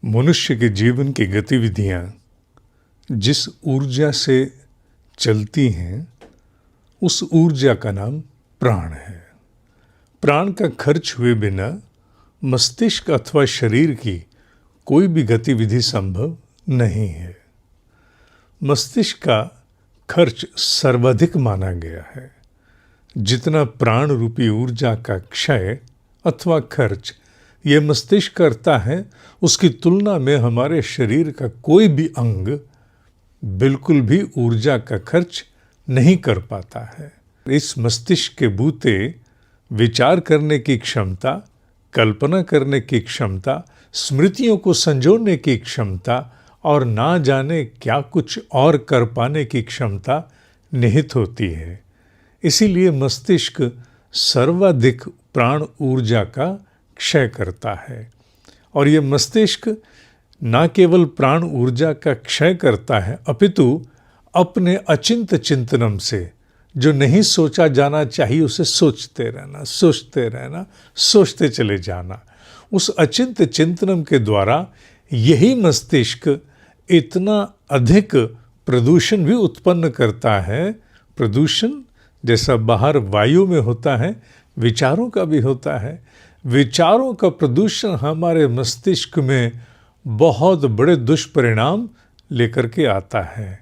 मनुष्य के जीवन की गतिविधियां जिस ऊर्जा से चलती हैं उस ऊर्जा का नाम प्राण है। प्राण का खर्च हुए बिना मस्तिष्क अथवा शरीर की कोई भी गतिविधि संभव नहीं है। मस्तिष्क का खर्च सर्वाधिक माना गया है। जितना प्राण रूपी ऊर्जा का क्षय अथवा खर्च ये मस्तिष्क करता है, उसकी तुलना में हमारे शरीर का कोई भी अंग बिल्कुल भी ऊर्जा का खर्च नहीं कर पाता है। इस मस्तिष्क के बूते विचार करने की क्षमता, कल्पना करने की क्षमता, स्मृतियों को संजोने की क्षमता और ना जाने क्या कुछ और कर पाने की क्षमता निहित होती है। इसीलिए मस्तिष्क सर्वाधिक प्राण ऊर्जा का क्षय करता है। और ये मस्तिष्क न केवल प्राण ऊर्जा का क्षय करता है, अपितु अपने अचिंत चिंतनम से जो नहीं सोचा जाना चाहिए उसे सोचते रहना, सोचते चले जाना। उस अचिंत चिंतनम के द्वारा यही मस्तिष्क इतना अधिक प्रदूषण भी उत्पन्न करता है। प्रदूषण जैसा बाहर वायु में होता है, विचारों का भी होता है। विचारों का प्रदूषण हमारे मस्तिष्क में बहुत बड़े दुष्परिणाम लेकर के आता है।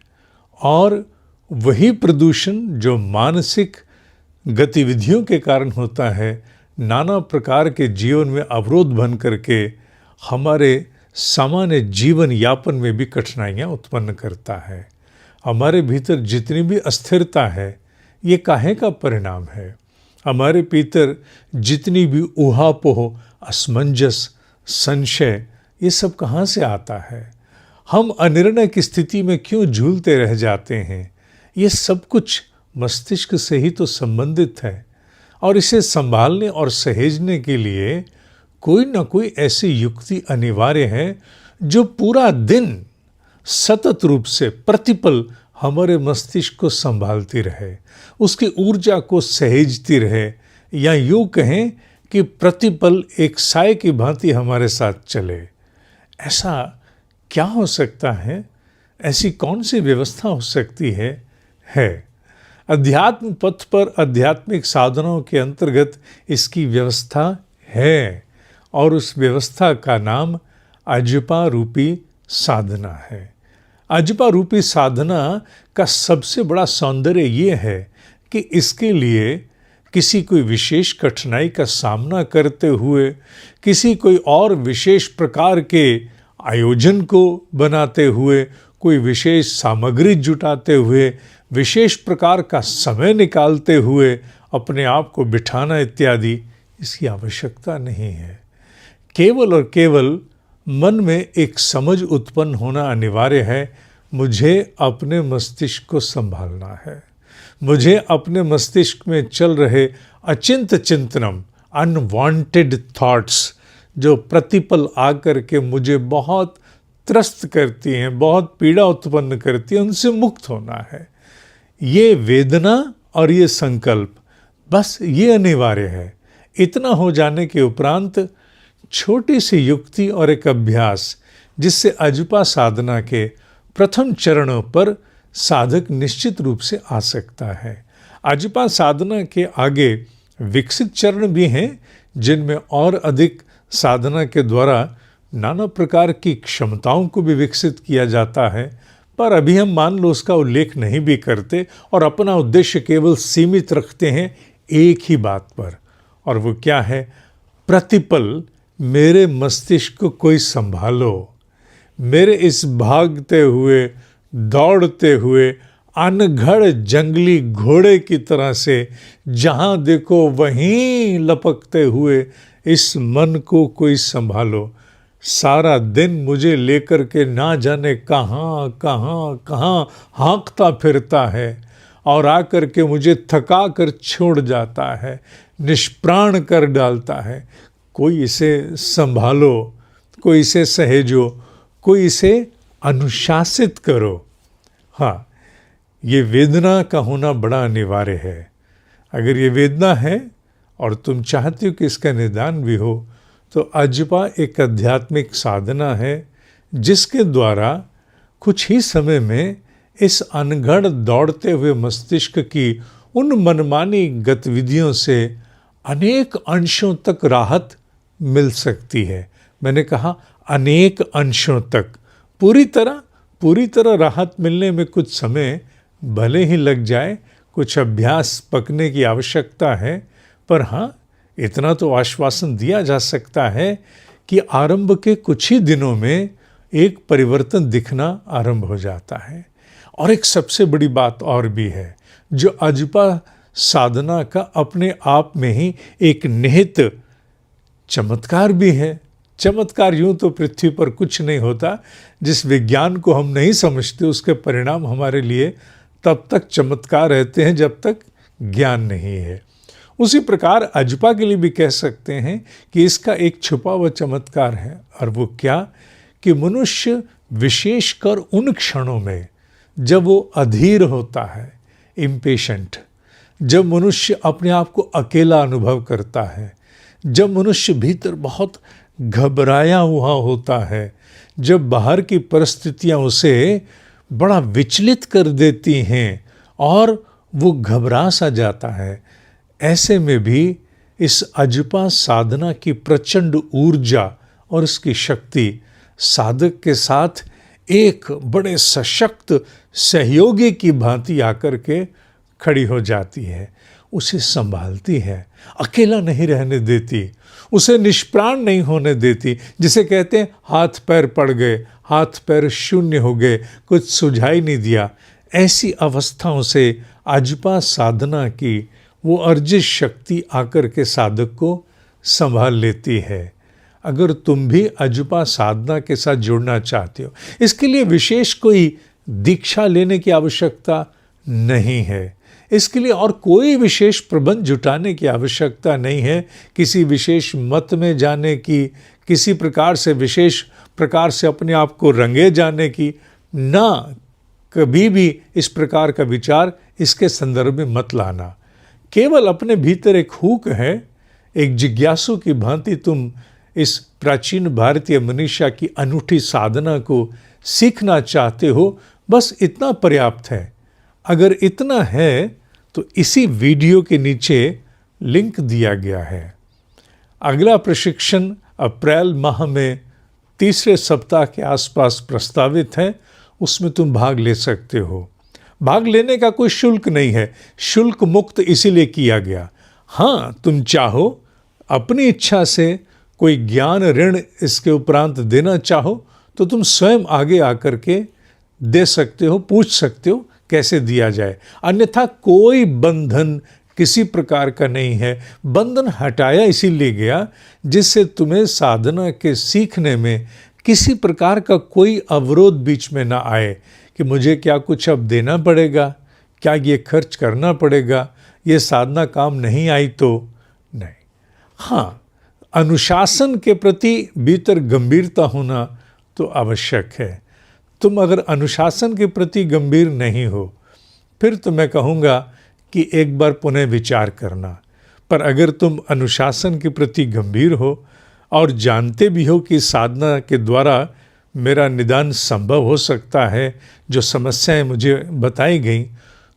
और वही प्रदूषण जो मानसिक गतिविधियों के कारण होता है, नाना प्रकार के जीवन में अवरोध बन करके हमारे सामान्य जीवन यापन में भी कठिनाइयाँ उत्पन्न करता है। हमारे भीतर जितनी भी अस्थिरता है, ये काहे का परिणाम है। हमारे भीतर जितनी भी ऊहापोह, असमंजस, संशय, ये सब कहाँ से आता है। हम अनिर्णय की स्थिति में क्यों झूलते रह जाते हैं। ये सब कुछ मस्तिष्क से ही तो संबंधित है। और इसे संभालने और सहेजने के लिए कोई ना कोई ऐसी युक्ति अनिवार्य है जो पूरा दिन सतत रूप से प्रतिपल हमारे मस्तिष्क को संभालती रहे, उसकी ऊर्जा को सहेजती रहे, या यूँ कहें कि प्रतिपल एक साए की भांति हमारे साथ चले। ऐसा क्या हो सकता है? ऐसी कौन सी व्यवस्था हो सकती है? अध्यात्म पथ पर आध्यात्मिक साधनाओं के अंतर्गत इसकी व्यवस्था है, और उस व्यवस्था का नाम अजपा रूपी साधना है। अजपा रूपी साधना का सबसे बड़ा सौंदर्य ये है कि इसके लिए किसी कोई विशेष कठिनाई का सामना करते हुए, किसी कोई और विशेष प्रकार के आयोजन को बनाते हुए, कोई विशेष सामग्री जुटाते हुए, विशेष प्रकार का समय निकालते हुए अपने आप को बिठाना इत्यादि, इसकी आवश्यकता नहीं है। केवल और केवल मन में एक समझ उत्पन्न होना अनिवार्य है। मुझे अपने मस्तिष्क को संभालना है। मुझे अपने मस्तिष्क में चल रहे अचिंत चिंतनम, अनवांटेड थॉट्स, जो प्रतिपल आकर के मुझे बहुत त्रस्त करती हैं, बहुत पीड़ा उत्पन्न करती हैं, उनसे मुक्त होना है। ये वेदना और ये संकल्प, बस ये अनिवार्य है। इतना हो जाने के उपरांत छोटी सी युक्ति और एक अभ्यास, जिससे अजपा साधना के प्रथम चरणों पर साधक निश्चित रूप से आ सकता है। अजपा साधना के आगे विकसित चरण भी हैं, जिनमें और अधिक साधना के द्वारा नाना प्रकार की क्षमताओं को भी विकसित किया जाता है। पर अभी हम मान लो उसका उल्लेख नहीं भी करते और अपना उद्देश्य केवल सीमित रखते हैं एक ही बात पर, और वो क्या है? प्रतिपल मेरे मस्तिष्क को कोई संभालो। मेरे इस भागते हुए, दौड़ते हुए, अनघड़ जंगली घोड़े की तरह से जहाँ देखो वहीं लपकते हुए इस मन को कोई संभालो। सारा दिन मुझे लेकर के ना जाने कहाँ कहाँ कहाँ हाँकता फिरता है और आकर के मुझे थका कर छोड़ जाता है, निष्प्राण कर डालता है। कोई इसे संभालो, कोई इसे सहेजो, कोई इसे अनुशासित करो। हाँ, ये वेदना का होना बड़ा अनिवार्य है। अगर ये वेदना है और तुम चाहते हो कि इसका निदान भी हो, तो अजपा एक आध्यात्मिक साधना है जिसके द्वारा कुछ ही समय में इस अनगढ़ दौड़ते हुए मस्तिष्क की उन मनमानी गतिविधियों से अनेक अंशों तक राहत मिल सकती है। मैंने कहा अनेक अंशों तक। पूरी तरह राहत मिलने में कुछ समय भले ही लग जाए, कुछ अभ्यास पकने की आवश्यकता है, पर हाँ, इतना तो आश्वासन दिया जा सकता है कि आरंभ के कुछ ही दिनों में एक परिवर्तन दिखना आरंभ हो जाता है। और एक सबसे बड़ी बात और भी है, जो अजपा साधना का अपने आप में ही एक निहित चमत्कार भी है। चमत्कार यूं तो पृथ्वी पर कुछ नहीं होता। जिस विज्ञान को हम नहीं समझते उसके परिणाम हमारे लिए तब तक चमत्कार रहते हैं जब तक ज्ञान नहीं है। उसी प्रकार अजपा के लिए भी कह सकते हैं कि इसका एक छुपा हुआ चमत्कार है। और वो क्या कि मनुष्य विशेषकर उन क्षणों में जब वो अधीर होता है, इम्पेशेंट, जब मनुष्य अपने आप को अकेला अनुभव करता है, जब मनुष्य भीतर बहुत घबराया हुआ होता है, जब बाहर की परिस्थितियां उसे बड़ा विचलित कर देती हैं और वो घबरा सा जाता है, ऐसे में भी इस अजपा साधना की प्रचंड ऊर्जा और इसकी शक्ति साधक के साथ एक बड़े सशक्त सहयोगी की भांति आकर के खड़ी हो जाती है, उसे संभालती है, अकेला नहीं रहने देती, उसे निष्प्राण नहीं होने देती। जिसे कहते हैं हाथ पैर पड़ गए, हाथ पैर शून्य हो गए, कुछ सुझाई नहीं दिया। ऐसी अवस्थाओं से अजपा साधना की वो अर्जित शक्ति आकर के साधक को संभाल लेती है। अगर तुम भी अजपा साधना के साथ जुड़ना चाहते हो, इसके लिए विशेष कोई दीक्षा लेने की आवश्यकता नहीं है। इसके लिए और कोई विशेष प्रबंध जुटाने की आवश्यकता नहीं है, किसी विशेष मत में जाने की, किसी प्रकार से विशेष प्रकार से अपने आप को रंगे जाने की। ना, कभी भी इस प्रकार का विचार इसके संदर्भ में मत लाना। केवल अपने भीतर एक हुक है, एक जिज्ञासु की भांति तुम इस प्राचीन भारतीय मनीषा की अनूठी साधना को सीखना चाहते हो, बस इतना पर्याप्त है। अगर इतना है तो इसी वीडियो के नीचे लिंक दिया गया है। अगला प्रशिक्षण अप्रैल माह में तीसरे सप्ताह के आसपास प्रस्तावित है, उसमें तुम भाग ले सकते हो। भाग लेने का कोई शुल्क नहीं है, शुल्क मुक्त इसीलिए किया गया। हाँ, तुम चाहो अपनी इच्छा से कोई ज्ञान ऋण इसके उपरांत देना चाहो तो तुम स्वयं आगे आकर के दे सकते हो, पूछ सकते हो कैसे दिया जाए। अन्यथा कोई बंधन किसी प्रकार का नहीं है। बंधन हटाया इसीलिए गया जिससे तुम्हें साधना के सीखने में किसी प्रकार का कोई अवरोध बीच में ना आए कि मुझे क्या कुछ अब देना पड़ेगा, क्या ये खर्च करना पड़ेगा, ये साधना काम नहीं आई तो नहीं। हाँ, अनुशासन के प्रति भीतर गंभीरता होना तो आवश्यक है। तुम अगर अनुशासन के प्रति गंभीर नहीं हो, फिर तो मैं कहूँगा कि एक बार पुनः विचार करना। पर अगर तुम अनुशासन के प्रति गंभीर हो और जानते भी हो कि साधना के द्वारा मेरा निदान संभव हो सकता है, जो समस्याएं मुझे बताई गई,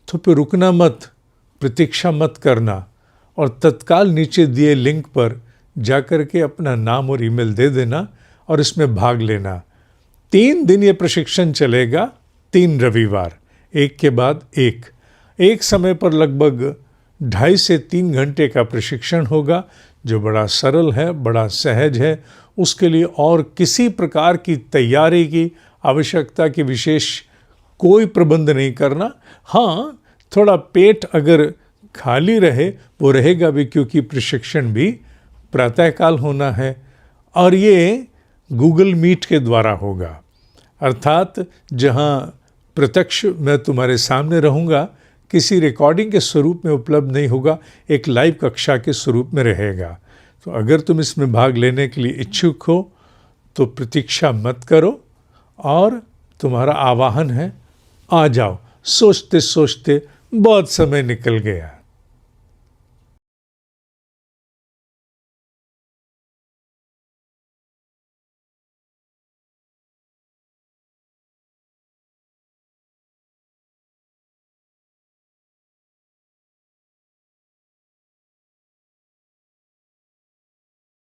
तो फिर रुकना मत, प्रतीक्षा मत करना और तत्काल नीचे दिए लिंक पर जाकर के अपना नाम और ईमेल दे देना और इसमें भाग लेना। 3 दिन ये प्रशिक्षण चलेगा, 3 रविवार, एक के बाद एक समय पर लगभग 2.5 से 3 घंटे का प्रशिक्षण होगा, जो बड़ा सरल है, बड़ा सहज है। उसके लिए और किसी प्रकार की तैयारी की आवश्यकता की विशेष कोई प्रबंध नहीं करना। हाँ, थोड़ा पेट अगर खाली रहे वो रहेगा भी, क्योंकि प्रशिक्षण भी प्रातःकाल होना है और ये गूगल मीट के द्वारा होगा, अर्थात जहाँ प्रत्यक्ष मैं तुम्हारे सामने रहूँगा, किसी रिकॉर्डिंग के स्वरूप में उपलब्ध नहीं होगा, एक लाइव कक्षा के स्वरूप में रहेगा। तो अगर तुम इसमें भाग लेने के लिए इच्छुक हो तो प्रतीक्षा मत करो और तुम्हारा आह्वान है, आ जाओ। सोचते सोचते बहुत समय निकल गया।